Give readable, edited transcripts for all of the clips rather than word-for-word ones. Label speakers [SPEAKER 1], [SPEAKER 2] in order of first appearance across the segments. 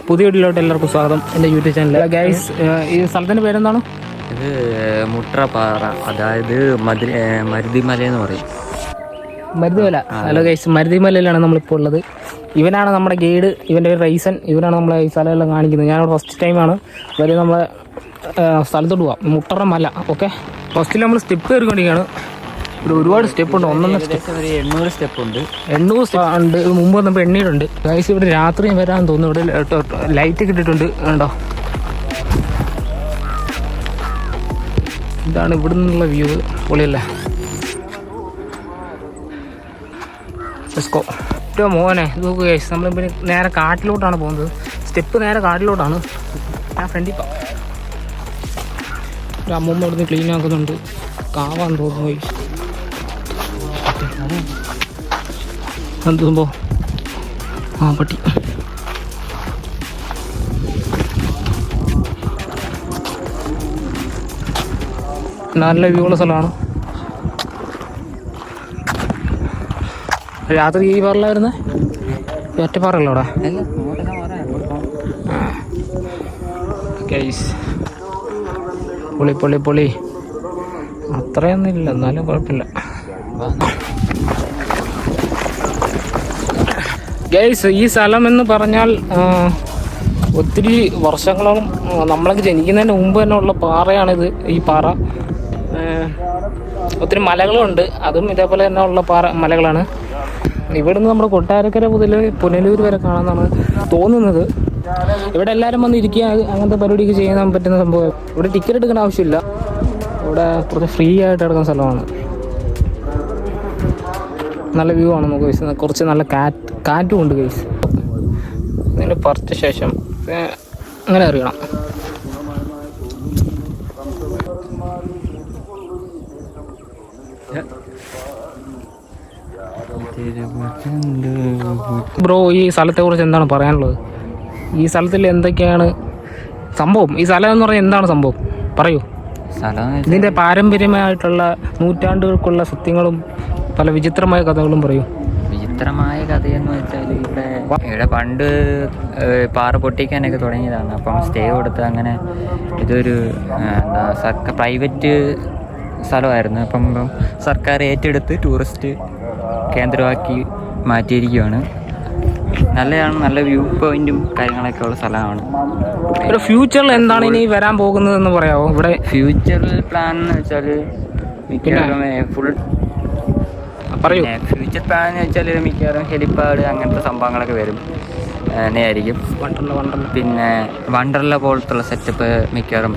[SPEAKER 1] പുതിയ വീട്ടിലോട്ട് എല്ലാവർക്കും സ്വാഗതം. എൻ്റെ യൂട്യൂബ് ചാനൽ. ഗൈസ്, ഈ സ്ഥലത്തിൻ്റെ പേരെന്താണ്?
[SPEAKER 2] ഇത് മുട്രപ്പാറ, അതായത് മരുതിമല എന്ന് പറയും.
[SPEAKER 1] മരുതിമല. ഹലോ ഗൈസ്, മരുതിമലയിലാണ് നമ്മളിപ്പോൾ ഉള്ളത്. ഇവനാണ് നമ്മുടെ ഗൈഡ്, ഇവൻ്റെ പേര് റൈസൻ. ഇവനാണ് നമ്മളെ ഈ സ്ഥലമെല്ലാം കാണിക്കുന്നത്. ഞാനിവിടെ ഫസ്റ്റ് ടൈമാണ് വരെ നമ്മളെ സ്ഥലത്തോട്ട് പോവാം. മുട്ടറ മല. ഓക്കെ, ഫസ്റ്റിൽ നമ്മൾ സ്റ്റെപ്പ് കയറിക്കൊണ്ടിരിക്കുകയാണ്. ഇവിടെ ഒരുപാട് സ്റ്റെപ്പ് ഉണ്ട്.
[SPEAKER 2] 800 സ്റ്റെപ്പ് ഉണ്ട്.
[SPEAKER 1] 800 സ്റ്റെപ്പ് ഉണ്ട്. മുമ്പ് വന്നപ്പോൾ എണ്ണീട്ടുണ്ട്. ഗൈസ്, ഇവിടെ രാത്രിയും വരാൻ തോന്നുന്നു. ഇവിടെ ലൈറ്റ് കിട്ടിയിട്ടുണ്ട്. കണ്ടോ, ഇതാണ് ഇവിടെ നിന്നുള്ള വ്യൂ. പൊളിയല്ലേ? മോനെ ഇത് നോക്കുക ഗൈസ്, നമ്മളിപ്പോൾ നേരെ കാട്ടിലോട്ടാണ് പോകുന്നത്. സ്റ്റെപ്പ് നേരെ കാട്ടിലോട്ടാണ്. ആ ഫ്രണ്ടിൽ പോകാം. ഒരു അമ്മൂമ്മ ഇവിടുന്ന് ക്ലീൻ ആക്കുന്നുണ്ട്. കാവാന്ന് തോന്നുന്നു ഗൈസ്. എന്ത് സംഭവം? ആ പട്ടി. നല്ല വ്യൂ ഉള്ള സ്ഥലമാണ്. രാത്രി ഈ പാറലായിരുന്നേ? ഒറ്റപ്പാറല്ലോ അവിടെ? ഗൈസ്, പൊളി പൊളി പൊളി. അത്രയൊന്നും ഇല്ല, എന്നാലും കുഴപ്പമില്ല. ഗൈസ്, ഈ സ്ഥലം എന്ന് പറഞ്ഞാൽ ഒത്തിരി വർഷങ്ങളോളം നമ്മളൊക്കെ ജനിക്കുന്നതിന് മുമ്പ് തന്നെ ഉള്ള പാറയാണിത്. ഈ പാറ ഒത്തിരി മലകളുണ്ട്. അതും ഇതേപോലെ തന്നെ ഉള്ള മലകളാണ്. ഇവിടുന്ന് നമ്മുടെ കൊട്ടാരക്കര മുതൽ പുനലൂർ വരെ കാണാമെന്നാണ് തോന്നുന്നത്. ഇവിടെ എല്ലാവരും വന്ന് ഇരിക്കുക, അങ്ങനത്തെ പരിപാടിയൊക്കെ ചെയ്യാൻ പറ്റുന്ന സംഭവം. ഇവിടെ ടിക്കറ്റ് എടുക്കേണ്ട ആവശ്യമില്ല. ഇവിടെ കുറച്ച് ഫ്രീ ആയിട്ട് എടുക്കുന്ന സ്ഥലമാണ്. നല്ല വ്യൂ ആണ് നമുക്ക് ഗൈസ്. കുറച്ച് നല്ല കാറ്റും ഉണ്ട് ഗൈസ്. ഇതിന് പറിച്ച ശേഷം അങ്ങനെ അറിയണം. ബ്രോ, ഈ സ്ഥലത്തെ കുറിച്ച് എന്താണ് പറയാനുള്ളത്? ഈ സ്ഥലത്തിൽ എന്തൊക്കെയാണ് സംഭവം? ഈ സ്ഥലം എന്ന് പറഞ്ഞാൽ എന്താണ് സംഭവം? പറയൂ. ഇതിൻ്റെ പാരമ്പര്യമായിട്ടുള്ള നൂറ്റാണ്ടുകൾക്കുള്ള സത്യങ്ങളും പല വിചിത്രമായ കഥകളും പറയൂ.
[SPEAKER 2] വിചിത്രമായ കഥയെന്ന് വെച്ചാൽ ഇവിടെ പണ്ട് പാറ പൊട്ടിക്കാനൊക്കെ തുടങ്ങിയതാണ്. അപ്പം സ്റ്റേ കൊടുത്ത് അങ്ങനെ ഇതൊരു പ്രൈവറ്റ് സ്ഥലമായിരുന്നു. അപ്പം സർക്കാർ ഏറ്റെടുത്ത് ടൂറിസ്റ്റ് കേന്ദ്രമാക്കി മാറ്റിയിരിക്കുകയാണ്. നല്ലതാണ്, നല്ല വ്യൂ പോയിന്റും കാര്യങ്ങളൊക്കെ ഉള്ള സ്ഥലമാണ്.
[SPEAKER 1] ഒരു ഫ്യൂച്ചറിൽ എന്താണ് ഇനി വരാൻ പോകുന്നതെന്ന് പറയാമോ? ഇവിടെ
[SPEAKER 2] ഫ്യൂച്ചറിൽ പ്ലാൻ എന്ന് വെച്ചാൽ ഫുൾ
[SPEAKER 1] പറയൂ.
[SPEAKER 2] ഫ്യൂച്ചർ പ്ലാൻ എന്ന് വെച്ചാൽ മിക്കവാറും ഹെലിപ്പാഡ് അങ്ങനത്തെ സംഭവങ്ങളൊക്കെ വരും തന്നെയായിരിക്കും. പിന്നെ വണ്ടർല പോലത്തുള്ള സെറ്റപ്പ് മിക്കവാറും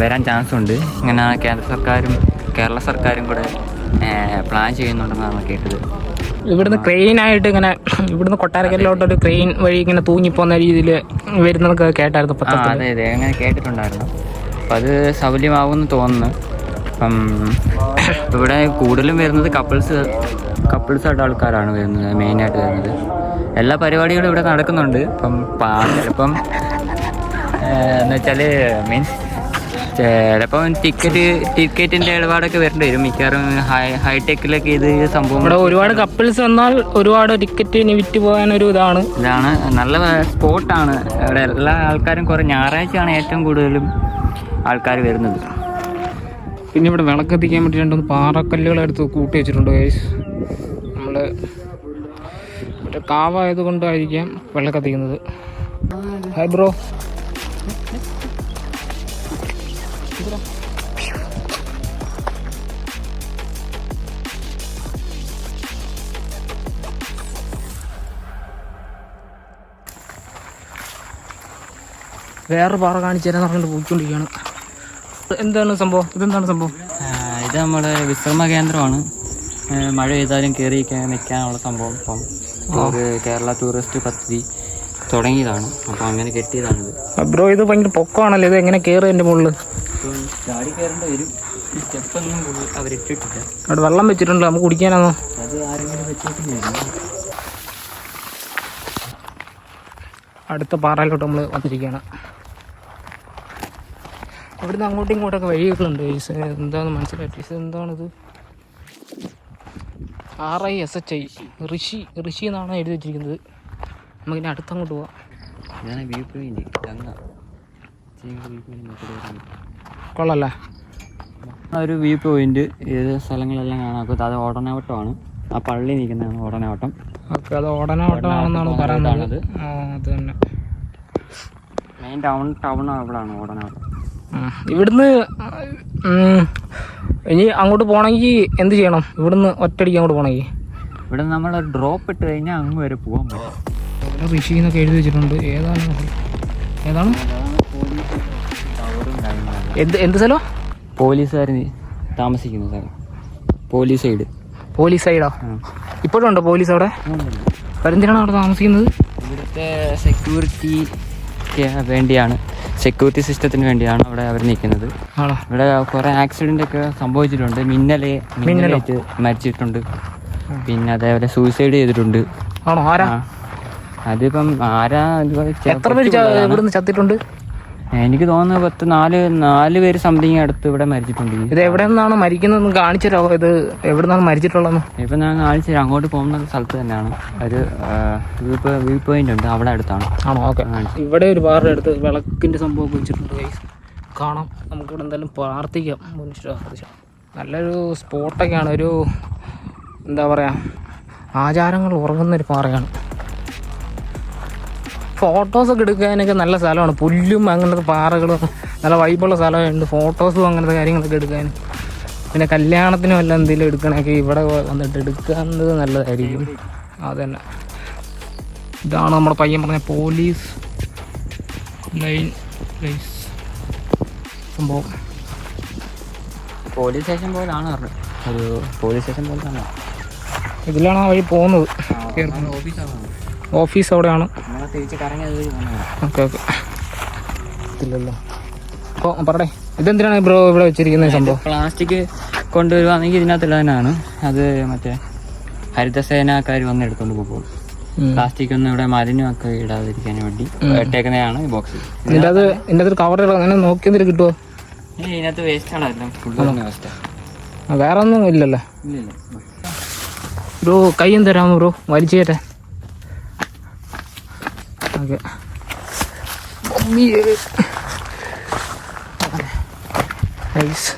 [SPEAKER 2] വരാൻ ചാൻസ് ഉണ്ട്. ഇങ്ങനെ കേന്ദ്ര സർക്കാരും കേരള സർക്കാരും കൂടെ പ്ലാൻ ചെയ്യുന്നുണ്ടെന്നാണ് കേട്ടത്.
[SPEAKER 1] ഇവിടുന്ന് ക്രെയിനായിട്ട് ഇങ്ങനെ ഇവിടുന്ന് കൊട്ടാരക്കരയിലോട്ടൊരു ക്രെയിൻ വഴി ഇങ്ങനെ തൂങ്ങിപ്പോകുന്ന രീതിയിൽ വരുന്നതൊക്കെ കേട്ടായിരുന്നു.
[SPEAKER 2] അതെ അതെ, അങ്ങനെ കേട്ടിട്ടുണ്ടായിരുന്നു. അപ്പം അത് സൗകര്യമാകുമെന്ന് തോന്നുന്നു. അപ്പം ഇവിടെ കൂടുതലും വരുന്നത് കപ്പിൾസായിട്ട് ആൾക്കാരാണ് വരുന്നത്, മെയിനായിട്ട് വരുന്നത്. എല്ലാ പരിപാടികളും ഇവിടെ നടക്കുന്നുണ്ട്. ഇപ്പം ചിലപ്പം എന്ന് വെച്ചാൽ മീൻസ് ചിലപ്പം ടിക്കറ്റിൻ്റെ ഇടപാടൊക്കെ വരേണ്ടി വരും. മിക്കവാറും ഹൈടെക്കിലൊക്കെ ഇത് സംഭവം.
[SPEAKER 1] ഇവിടെ ഒരുപാട് കപ്പിൾസ് വന്നാൽ ഒരുപാട് ടിക്കറ്റ് വിറ്റ് പോകാനൊരു ഇതാണ്
[SPEAKER 2] നല്ല സ്പോട്ടാണ്. ഇവിടെ എല്ലാ ആൾക്കാരും കുറേ ഞായറാഴ്ചയാണ് ഏറ്റവും കൂടുതലും ആൾക്കാർ വരുന്നത്.
[SPEAKER 1] പിന്നെ ഇവിടെ വിളക്കെത്തിക്കാൻ വേണ്ടി 2 പാറക്കല്ലുകളെടുത്ത് കൂട്ടി വെച്ചിട്ടുണ്ട് ഗൈസ്. നമ്മൾ മറ്റേ കാവായത് കൊണ്ടായിരിക്കാം വിളക്കെത്തിക്കുന്നത്. Hi bro. വേറെ പാറ കാണിച്ചു തരാൻ പറഞ്ഞിട്ട് പോയിക്കൊണ്ടിരിക്കുകയാണ്. എന്താണ് സംഭവം? ഇതെന്താണ് സംഭവം?
[SPEAKER 2] ഇത് നമ്മുടെ വിശ്രമ കേന്ദ്രമാണ്. മഴ പെയ്താലും കയറി നിൽക്കാനുള്ള സംഭവം. ഇപ്പം കേരള ടൂറിസ്റ്റ് പദ്ധതി തുടങ്ങിയതാണ്. അപ്പം അങ്ങനെ കെട്ടിയതാണിത്.
[SPEAKER 1] ബ്രോ, ഇത് ഭയങ്കര പൊക്കമാണല്ലോ. ഇത് എങ്ങനെ കയറി എൻ്റെ മുകളിൽ?
[SPEAKER 2] ചാടി കയറേണ്ടി വരും. സ്റ്റെപ്പൊന്നും അവരിട്ടിട്ടില്ല.
[SPEAKER 1] അവിടെ വെള്ളം വെച്ചിട്ടുണ്ടോ? നമുക്ക് കുടിക്കാനാണോ?
[SPEAKER 2] അത് ആരെങ്കിലും വെച്ചിട്ടില്ല.
[SPEAKER 1] അടുത്ത പാറയിലോട്ട് നമ്മൾ വന്നിരിക്കുകയാണ്. അവിടുന്ന് അങ്ങോട്ടും ഇങ്ങോട്ടൊക്കെ വഴിയൊക്കെയുണ്ട്. എന്താണെന്ന് മനസ്സിലായിട്ട് എന്താണിത്? RISHI ഋഷി എന്നാണ് എഴുതി വെച്ചിരിക്കുന്നത്. നമുക്കിനി അടുത്തങ്ങോട്ട് പോവാം.
[SPEAKER 2] ഇതാണ് view point Ganga. View point
[SPEAKER 1] കൊള്ളല്ലേ?
[SPEAKER 2] ഒരു വ്യൂ പോയിന്റ് ഏത് സ്ഥലങ്ങളെല്ലാം കാണാം. അത് ഓടനാവട്ടമാണ്. ആ പള്ളി നിൽക്കുന്നതാണ് ഓടനാവട്ടം.
[SPEAKER 1] ഓക്കെ, അത് ഓടനാവട്ടമാണെന്നാണ് പറയുന്നത്. അത് തന്നെ
[SPEAKER 2] മെയിൻ ടൗൺ അവിടെയാണ് ഓടനാവട്ടം.
[SPEAKER 1] ഇവിടുന്ന് ഇനി അങ്ങോട്ട് പോകണമെങ്കിൽ എന്ത് ചെയ്യണം? ഇവിടുന്ന് ഒറ്റയടിക്ക് അങ്ങോട്ട് പോകണമെങ്കിൽ
[SPEAKER 2] ഇവിടെ നമ്മൾ ഡ്രോപ്പ് ഇട്ട് കഴിഞ്ഞാൽ അങ്ങ് വരെ പോകാൻ പറ്റും.
[SPEAKER 1] ഋഷി എന്നൊക്കെ എഴുതി വെച്ചിട്ടുണ്ട്. ഏതാണ് എന്ത് സ്ഥലം?
[SPEAKER 2] പോലീസുകാർ താമസിക്കുന്ന സ്ഥലം. പോലീസ്
[SPEAKER 1] സൈഡോ? ഇപ്പോഴും ഉണ്ടോ പോലീസ് അവിടെ? എന്തിനാണ് അവിടെ താമസിക്കുന്നത്?
[SPEAKER 2] ഇവിടുത്തെ സെക്യൂരിറ്റിക്ക് വേണ്ടിയാണ്, സെക്യൂരിറ്റി സിസ്റ്റത്തിന് വേണ്ടിയാണ് അവിടെ അവർ നിൽക്കുന്നത്. ഇവിടെ കുറെ ആക്സിഡന്റ് ഒക്കെ സംഭവിച്ചിട്ടുണ്ട്. മിന്നലേറ്റ് മരിച്ചിട്ടുണ്ട്. പിന്നെ അതേപോലെ സൂസൈഡ് ചെയ്തിട്ടുണ്ട്.
[SPEAKER 1] ആണോ? ആരാ?
[SPEAKER 2] അതിപ്പം ആരാ?
[SPEAKER 1] എത്ര പേര് ഇവിടുന്ന് ചത്തിട്ടുണ്ട്?
[SPEAKER 2] എനിക്ക് തോന്നുന്നു 4 പേര് സംതിങ് അടുത്ത് ഇവിടെ മരിച്ചിട്ടുണ്ട്.
[SPEAKER 1] ഇത് എവിടെ നിന്നാണ് മരിക്കുന്നതെന്ന് കാണിച്ചു തരാമോ? ഇത് എവിടെ നിന്നാണ് മരിച്ചിട്ടുള്ളത്?
[SPEAKER 2] ഇപ്പം ഞാൻ കാണിച്ചു തരാം. അങ്ങോട്ട് പോകുന്ന സ്ഥലത്ത് തന്നെയാണ് ഒരു വ്യൂ പോയിന്റ് ഉണ്ട്, അവിടെ അടുത്താണ്.
[SPEAKER 1] ആണോ? ഓക്കെ. ഇവിടെ ഒരു ബാറിൻ്റെ അടുത്ത് വിളക്കിൻ്റെ സംഭവമൊക്കെ വെച്ചിട്ടുണ്ട്. കാണാം. നമുക്കിവിടെ എന്തായാലും പ്രാർത്ഥിക്കാം. നല്ലൊരു സ്പോട്ടൊക്കെയാണ്. ഒരു എന്താ പറയുക, ആചാരങ്ങൾ ഉറങ്ങുന്നൊരു പാറയാണ്. ഫോട്ടോസൊക്കെ എടുക്കാനൊക്കെ നല്ല സ്ഥലമാണ്. പുല്ലും അങ്ങനത്തെ പാറകളും നല്ല വൈബുള്ള സ്ഥലമുണ്ട്. ഫോട്ടോസും അങ്ങനത്തെ കാര്യങ്ങളൊക്കെ എടുക്കാൻ, പിന്നെ കല്യാണത്തിനും എല്ലാം എന്തെങ്കിലും എടുക്കണമെങ്കിൽ ഇവിടെ വന്നിട്ട് എടുക്കുന്നത് നല്ലതായിരിക്കും. അതന്നെ, ഇതാണ് നമ്മുടെ പയ്യൻ പറഞ്ഞ പോലീസ് ലൈൻ സംഭവം.
[SPEAKER 2] പോലീസ് സ്റ്റേഷൻ പോലാണ് പറഞ്ഞത്. ഒരു പോലീസ് സ്റ്റേഷൻ പോലെ തന്നെ.
[SPEAKER 1] ഇതിലാണ് ആ വഴി പോകുന്നത്. ഓഫീസ് അവിടെയാണ്. Okay okay. ഇല്ലല്ലോ. അപ്പോൾ പറയട്ടെ, ഇതെന്തിനാണ് ബ്രോ ഇവിടെ വെച്ചിരിക്കുന്ന സംഭവം?
[SPEAKER 2] പ്ലാസ്റ്റിക് കൊണ്ടുവരുവാണെങ്കിൽ ഇതിനകത്തുള്ള തന്നെയാണ്. അത് മറ്റേ ഹരിതസേനക്കാർ വന്ന് എടുത്തുകൊണ്ട് പോകും. പ്ലാസ്റ്റിക് ഒന്നും ഇവിടെ മാലിന്യമൊക്കെ ഇടാതിരിക്കാൻ വേണ്ടി ഇട്ടേക്കുന്നതാണ് ഈ ബോക്സ്.
[SPEAKER 1] ഇതിൻ്റെ അത് കവർ അങ്ങനെ നോക്കി എന്തെങ്കിലും കിട്ടുമോ?
[SPEAKER 2] ഇതിനകത്ത് വേസ്റ്റ് ആണ്, എല്ലാം ഫുൾ വേസ്റ്റ്.
[SPEAKER 1] വേറെ ഒന്നും ഇല്ലല്ലോ?
[SPEAKER 2] ഇല്ലില്ല.
[SPEAKER 1] ബ്രോ കൈ തരാമോ ബ്രോ? വലിച്ചു കയറ്റാൻ. ഓക്കെ. നൈസ്.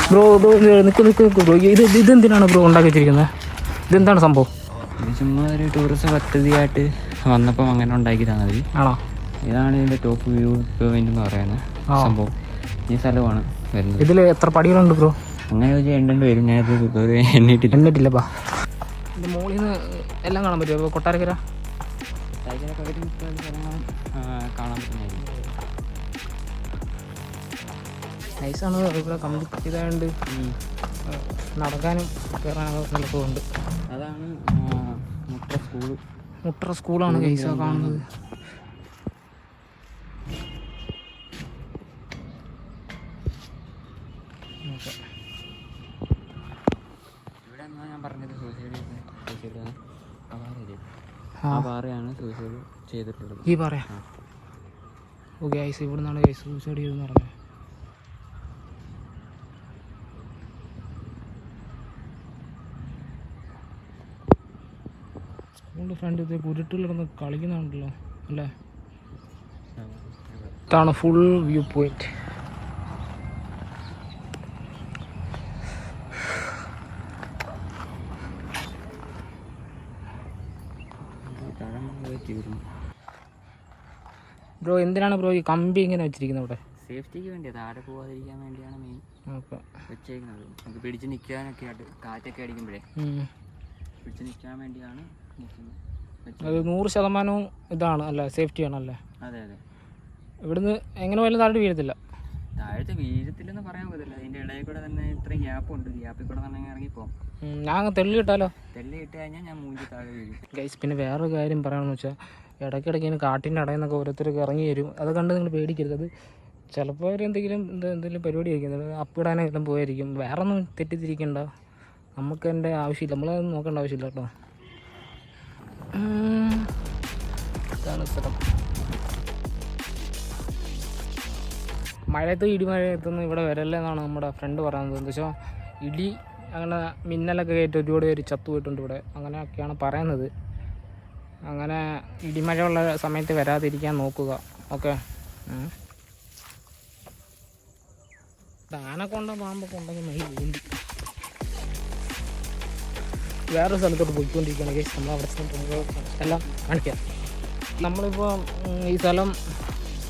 [SPEAKER 1] ബ്രോ നിൽക്ക് ബ്രോ. ഇതെന്തിനാണ് ബ്രോ ഉണ്ടാക്കി വെച്ചിരിക്കുന്നത്? ഇതെന്താണ് സംഭവം?
[SPEAKER 2] ചുമ്മാ ഒരു ടൂറിസ്റ്റ് പദ്ധതിയായിട്ട് വന്നപ്പം അങ്ങനെ ഉണ്ടാക്കിയതാണ് അവർ. ആണോ? ഇതാണ് ഇതിൻ്റെ ടോപ്പ് വ്യൂ പോയിന്റ് എന്ന് പറയുന്നത് സംഭവം. ഈ സ്ഥലമാണ് വരുന്നത്.
[SPEAKER 1] ഇതിൽ എത്ര പടികളുണ്ട് ബ്രോ?
[SPEAKER 2] അങ്ങനെ ചോദിച്ചാൽ എണ്ണേണ്ടി വരും. ഞാനത് എണ്ണിട്ടില്ല.
[SPEAKER 1] ബാ, ഇതിൻ്റെ മുകളിൽ നിന്ന് എല്ലാം കാണാൻ പറ്റുമോ? കൊട്ടാരക്കര
[SPEAKER 2] കാണാൻ പറ്റുന്നതായിരിക്കും.
[SPEAKER 1] നൈസാണ്. ഇവിടെ കംപ്ലീറ്റ് ചെയ്തായതുകൊണ്ട് നടക്കാനും കയറാനൊക്കെ നല്ല സുഖമുണ്ട്.
[SPEAKER 2] അതാണ്
[SPEAKER 1] മുട്ട്ര സ്കൂളാണ് ഗൈസ കാണുന്നത്.
[SPEAKER 2] ഇവിടെ ഞാൻ പറഞ്ഞത് സൂസൈഡ് ആ പാറയാണ് സൂസൈഡ് ചെയ്തിട്ടുള്ളത്.
[SPEAKER 1] ഈ പറയാ ഓക്കെ ഗൈസ്, ഇവിടെ നിന്നാണ് ഗൈസ് സൂസൈഡ് ചെയ്തെന്ന് പറഞ്ഞത്. സ്കൂളിൻ്റെ ഫ്രണ്ട് ഇത് കുരുട്ടിലിരുന്ന് കളിക്കുന്നുണ്ടല്ലോ അല്ലേ? ഇതാണ് ഫുൾ വ്യൂ പോയിന്റ്. ബ്രോ എന്തിനാണ് ബ്രോ ഈ കമ്പി ഇങ്ങനെ വെച്ചിരിക്കുന്നത് ഇവിടെ?
[SPEAKER 2] സേഫ്റ്റിക്ക് വേണ്ടിയാണ്, താഴെ പോകാതിരിക്കാൻ വേണ്ടിയാണ് മെയിൻ വെച്ചേക്കുന്നത്. നമുക്ക് പിടിച്ച് നിൽക്കാനൊക്കെ ആയിട്ട് കാറ്റൊക്കെ അടിക്കുമ്പോഴേ പിടിച്ച് നിൽക്കാൻ വേണ്ടിയാണ് നിൽക്കുന്നത്.
[SPEAKER 1] അത് 100% ഇതാണ് അല്ലേ, സേഫ്റ്റിയാണ് അല്ലേ?
[SPEAKER 2] അതെ അതെ.
[SPEAKER 1] ഇവിടുന്ന് എങ്ങനെ പോയാലും താഴെ വീഴത്തില്ല.
[SPEAKER 2] താഴത്തെ വീഴത്തില്ലെന്ന് പറയാൻ പറ്റില്ല. അതിൻ്റെ ഇടയിൽ കൂടെ തന്നെ ഇത്രയും ഗ്യാപ്പുണ്ട്. ഗ്യാപ്പിൽ കൂടെ തന്നെ ഇറങ്ങിപ്പോകും.
[SPEAKER 1] ഞാൻ തെള്ളി കിട്ടാലോ?
[SPEAKER 2] തെള്ളി ഇട്ട് കഴിഞ്ഞാൽ ഞാൻ മൂഞ്ചി താഴെ വീഴും
[SPEAKER 1] ഗൈസ്. പിന്നെ വേറൊരു കാര്യം പറയാമെന്ന് വെച്ചാൽ, ഇടയ്ക്കിടയ്ക്ക് ഇങ്ങനെ കാട്ടിൻ്റെ ഇടയിൽ നിന്നൊക്കെ ഓരോരുത്തർക്ക് ഇറങ്ങി വരും. അത് കണ്ട് നിങ്ങൾ പേടിക്കരുത്. അത് ചിലപ്പോൾ അവരെന്തെങ്കിലും എന്തെങ്കിലും പരിപാടി ആയിരിക്കും, അപ്പിടാനോ എല്ലാം പോയായിരിക്കും. വേറെ ഒന്നും തെറ്റിദ്ധരിക്കണ്ട. നമുക്ക് എൻ്റെ ആവശ്യമില്ല, നമ്മളതൊന്നും നോക്കേണ്ട ആവശ്യമില്ല കേട്ടോ. ഇതാണ് സ്ഥലം. മഴയത്ത് ഇടിമഴയത്തൊന്നും ഇവിടെ വരല്ലേ എന്നാണ് നമ്മുടെ ഫ്രണ്ട് പറയുന്നത്. എന്താ വെച്ചാൽ ഇടി അങ്ങനെ മിന്നലൊക്കെ കയറ്റി ഒരുപാട് പേര് ചത്തുപോയിട്ടുണ്ട് ഇവിടെ, അങ്ങനെയൊക്കെയാണ് പറയുന്നത്. അങ്ങനെ ഇടിമഴയുള്ള സമയത്ത് വരാതിരിക്കാൻ നോക്കുക. ഓക്കെ. ആനക്കൊണ്ട പാമ്പൊക്കെ ഉണ്ടെങ്കിൽ മൈ വേണ്ടി വേറൊരു സ്ഥലത്തോട്ട് പോയിക്കൊണ്ടിരിക്കുകയാണ് കേസ്. നമ്മൾ അവിടെ എല്ലാം കാണിക്കാം. നമ്മളിപ്പോൾ ഈ സ്ഥലം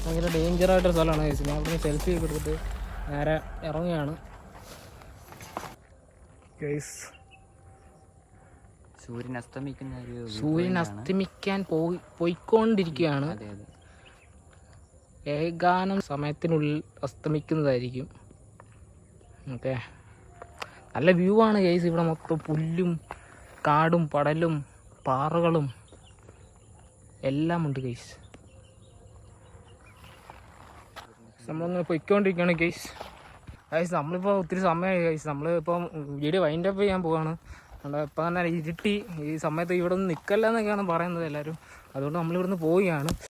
[SPEAKER 1] ഭയങ്കര ഡേഞ്ചറായിട്ടൊരു സ്ഥലമാണ് കേസ്. ഞാൻ അവിടെ സെൽഫി ഒക്കെ എടുത്തിട്ട് നേരെ ഇറങ്ങുകയാണ് കേസ്. സൂര്യൻ അസ്തമിക്കാൻ പോയിക്കൊണ്ടിരിക്കുകയാണ്. ഏകാനം സമയത്തിനുള്ളിൽ അസ്തമിക്കുന്നതായിരിക്കും. ഓക്കെ. നല്ല വ്യൂ ആണ് ഗൈസ്. ഇവിടെ മൊത്തം പുല്ലും കാടും പടലും പാറകളും എല്ലാം ഉണ്ട് ഗൈസ്. നമ്മളിങ്ങനെ പൊയ്ക്കൊണ്ടിരിക്കുകയാണ് ഗൈസ്. നമ്മളിപ്പോൾ ഒത്തിരി സമയമായി ഗൈസ്. നമ്മളിപ്പം വീഡിയോ വൈൻഡപ്പ് ചെയ്യാൻ പോവാണ്. ഇപ്പം തന്നെ ഇരുട്ടി. ഈ സമയത്ത് ഇവിടെ നിന്ന് നിൽക്കല്ല എന്നൊക്കെയാണ് പറയുന്നത് എല്ലാവരും. അതുകൊണ്ട് നമ്മളിവിടുന്ന് പോവുകയാണ്.